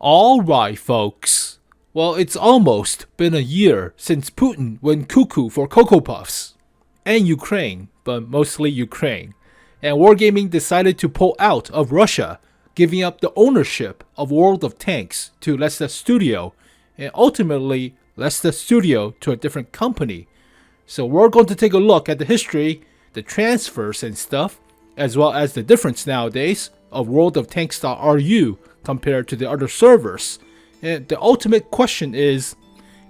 Alright, folks. Well, it's almost been a year since Putin went cuckoo for Cocoa Puffs. And Ukraine, but mostly Ukraine. And Wargaming decided to pull out of Russia, giving up the ownership of World of Tanks to Lesta Studio, and ultimately Lesta Studio to a different company. So we're going to take a look at the history, the transfers and stuff, as well as the difference nowadays of World of Tanks.ru compared to the other servers. And the ultimate question is,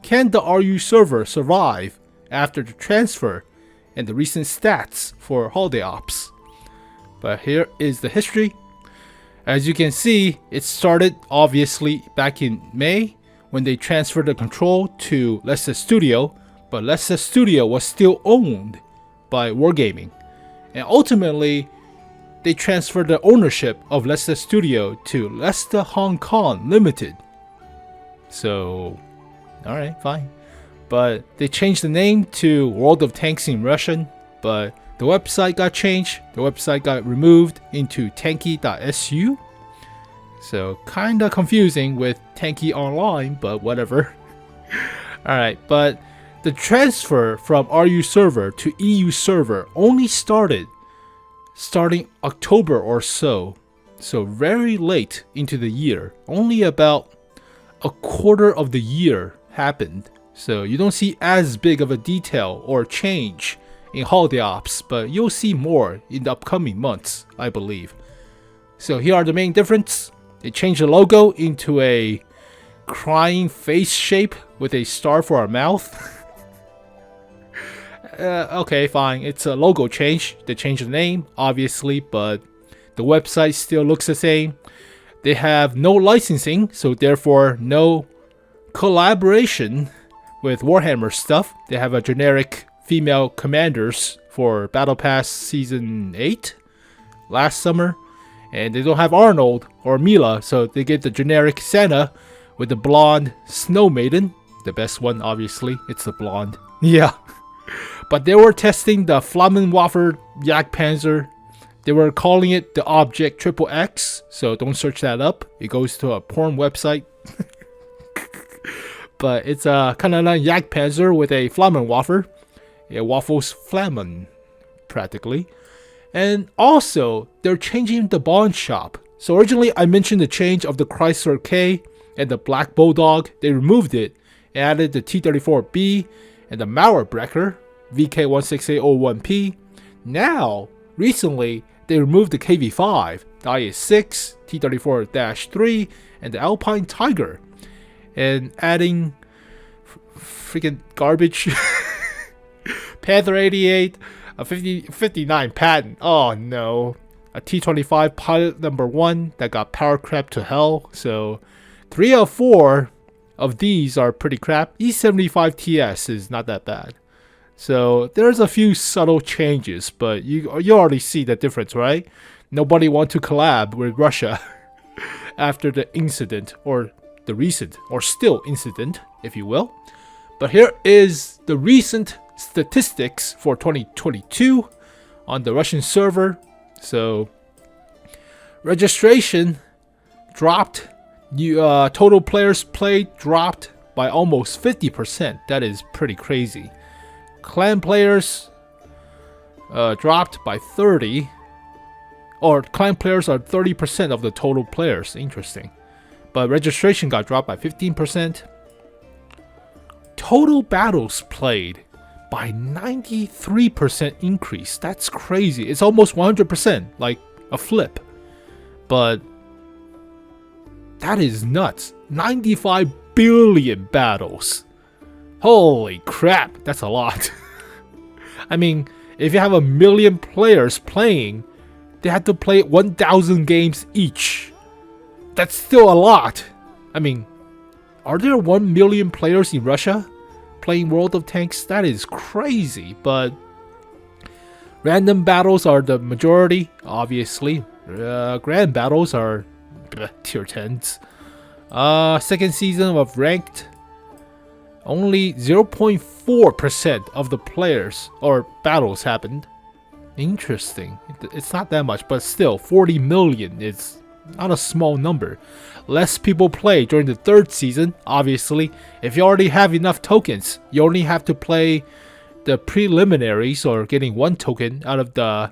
can the RU server survive after the transfer and the recent stats for holiday ops? But here is the history. As you can see, it started obviously back in May when they transferred the control to Lesta Studio, but Lesta Studio was still owned by Wargaming. And ultimately, they transferred the ownership of Lesta Studio to Lesta Hong Kong Limited. So, alright, fine. But they changed the name to World of Tanks in Russian, but the website got changed. The website got removed into tanky.su. So, kinda confusing with Tanky Online, but whatever. Alright, but the transfer from RU server to EU server only starting October or so. So very late into the year. Only about a quarter of the year happened. So you don't see as big of a detail or change in holiday ops, but you'll see more in the upcoming months, I believe. So here are the main difference. They changed the logo into a crying face shape with a star for a mouth. Okay, fine. It's a logo change. They changed the name, obviously, but the website still looks the same. They have no licensing, so therefore no collaboration with Warhammer stuff. They have a generic female commanders for Battle Pass Season 8 last summer. And they don't have Arnold or Mila, so they get the generic Santa with the blonde Snow Maiden. The best one, obviously. It's the blonde. Yeah. But they were testing the Flammenwaffe Jagdpanzer. They were calling it the Object XXX, so don't search that up. It goes to a porn website. But it's a kind of like Jagdpanzer with a Flammenwaffe. It waffles Flammen, practically. And also, they're changing the Bond shop. So originally, I mentioned the change of the Chrysler K and the Black Bulldog. They removed it and added the T-34B and the Mauerbrecher VK16801P. Now, recently, they removed the KV-5, the IS-6, T-34-3, and the Alpine Tiger. And adding freaking garbage Panther 88, a 59 patent. Oh no. A T-25 pilot number 1 that got power crap to hell. So 3 out of 4 of these are pretty crap. E75TS is not that bad. So there's a few subtle changes, but you already see the difference, right? Nobody wants to collab with Russia after the incident, or the recent, or still incident, if you will. But here is the recent statistics for 2022 on the Russian server. So registration dropped. Total players played dropped by almost 50%. That is pretty crazy. Clan players dropped by 30, or clan players are 30% of the total players. Interesting. But registration got dropped by 15%. Total battles played by 93% increase. That's crazy. It's almost 100%, like a flip. But that is nuts. 95 billion battles. Holy crap, that's a lot. I mean, if you have 1 million players playing, they have to play 1,000 games each. That's still a lot. I mean, are there 1 million players in Russia playing World of Tanks? That is crazy, but random battles are the majority, obviously. Grand battles are tier 10s. Second season of ranked, only 0.4% of the players or battles happened. Interesting. It's not that much, but still 40 million is not a small number. Less people play during the 3rd season, obviously. If you already have enough tokens, you only have to play the preliminaries or getting 1 token out of the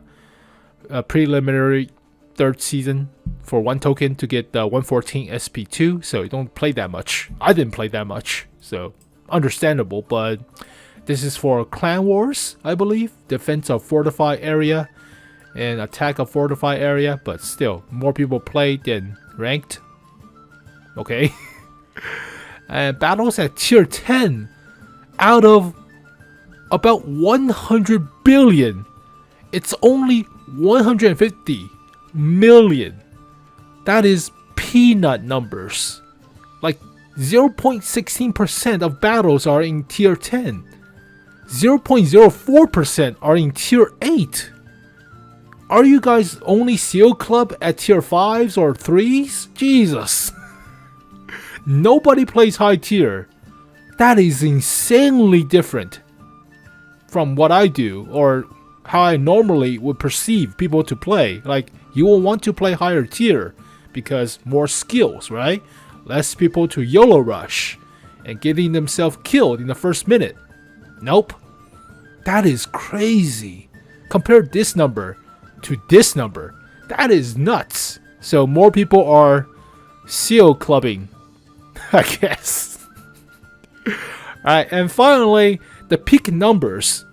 preliminary 3rd season for 1 token to get the 114 SP2, so you don't play that much. I didn't play that much, so understandable, but this is for Clan Wars, I believe. Defense of fortified area and attack of fortified area, but still, more people play than ranked. Okay. And battles at tier 10 out of about 100 billion. It's only 150 million. That is peanut numbers. Like 0.16% of battles are in tier 10. 0.04% are in tier 8. Are you guys only Seal Club at tier 5s or 3s? Jesus. Nobody plays high tier. That is insanely different from what I do or how I normally would perceive people to play. Like, you will want to play higher tier because more skills, right? Less people to YOLO rush and getting themselves killed in the first minute. Nope. That is crazy. Compare this number to this number. That is nuts. So more people are seal clubbing, I guess. Alright, and finally, the peak numbers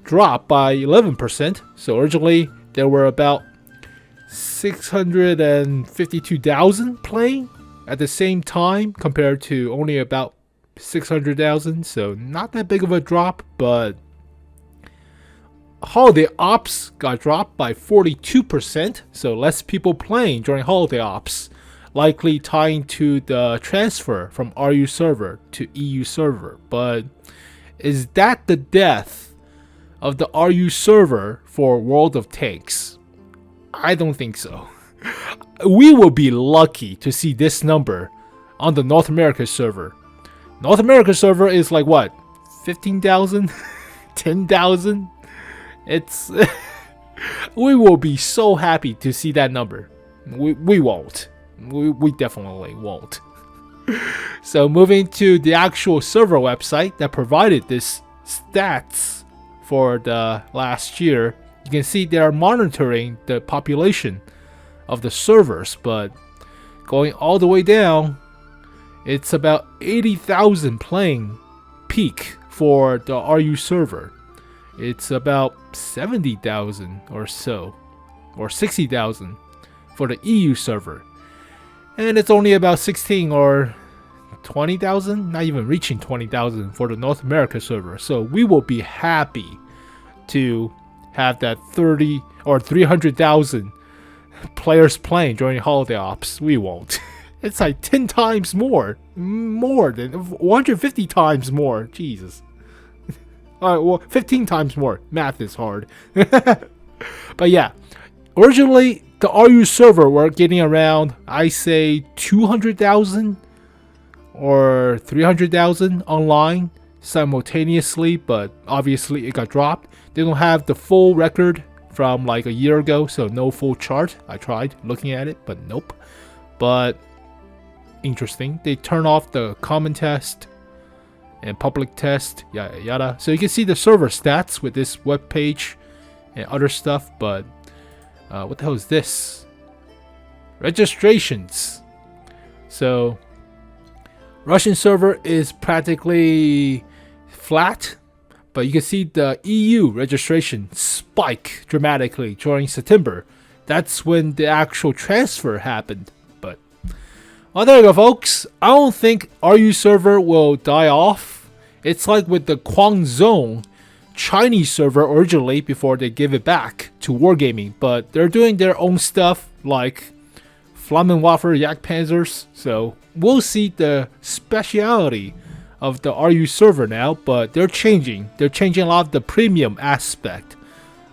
dropped by 11%. So originally, there were about 652,000 playing at the same time compared to only about 600,000. So not that big of a drop, but holiday ops got dropped by 42%. So less people playing during holiday ops, likely tying to the transfer from RU server to EU server. But is that the death of the RU server for World of Tanks? I don't think so. We will be lucky to see this number on the North America server. North America server is like what? 15,000? 10,000? It's we will be so happy to see that number. We won't. We definitely won't. So moving to the actual server website that provided this stats for the last year, you can see they are monitoring the population of the servers, but going all the way down, it's about 80,000 playing peak for the RU server. It's about 70,000 or so, or 60,000 for the EU server. And it's only about 16 or 20,000, not even reaching 20,000 for the North America server. So we will be happy to have that 30 or 300,000 players playing during holiday ops. We won't. It's like 10 times more than 150 times more. Jesus. Alright, well, 15 times more. Math is hard. But yeah, originally the RU server were getting around, I say, 200,000 or 300,000 online simultaneously, but obviously it got dropped. They don't have the full record from like a year ago, so no full chart. I tried looking at it, but nope. But interesting. They turn off the common test and public test, yada yada. So you can see the server stats with this web page and other stuff, but what the hell is this? Registrations. So Russian server is practically flat, but you can see the EU registration spike dramatically during September. That's when the actual transfer happened. But well, there you go, folks. I don't think RU server will die off. It's like with the Guangzhou Chinese server originally before they give it back to Wargaming, but they're doing their own stuff like Flammenwaffe Jagdpanzers, so we'll see the speciality of the RU server now, but they're changing a lot of the premium aspect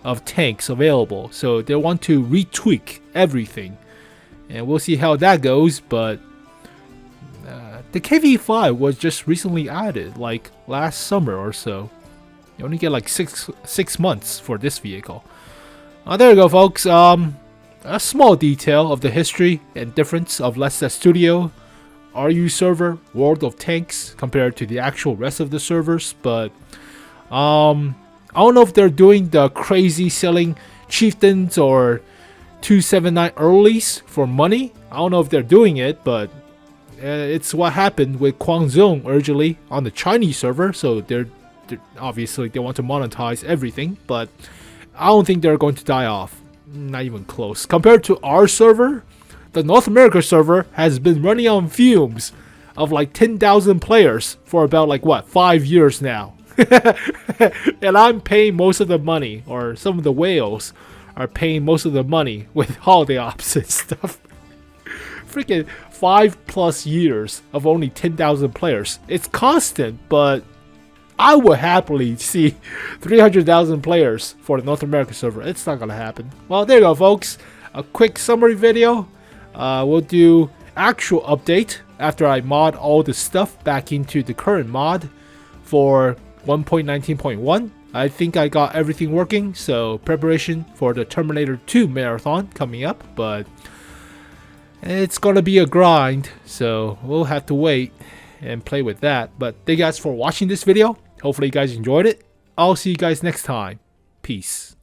of tanks available, so they want to retweak everything, and we'll see how that goes. But the KV5 was just recently added, like last summer or so. You only get like six months for this vehicle. There you go, folks. a small detail of the history and difference of Lesta Studio RU server World of Tanks compared to the actual rest of the servers, but I don't know if they're doing the crazy selling chieftains or 279 earlies for money. I don't know if they're doing it, but it's what happened with Guangzhou originally on the Chinese server, so they're obviously they want to monetize everything, but I don't think they're going to die off. Not even close. Compared to our server, the North America server has been running on fumes of like 10,000 players for about like what, 5 years now. And I'm paying most of the money, or some of the whales are paying most of the money with holiday ops and stuff. Freaking 5+ years of only 10,000 players. It's constant, but I would happily see 300,000 players for the North America server. It's not gonna happen. Well, there you go, folks. A quick summary video. We'll do actual update after I mod all the stuff back into the current mod for 1.19.1. I think I got everything working, so preparation for the Terminator 2 marathon coming up, but it's gonna be a grind, so we'll have to wait and play with that. But thank you guys for watching this video. Hopefully you guys enjoyed it. I'll see you guys next time. Peace.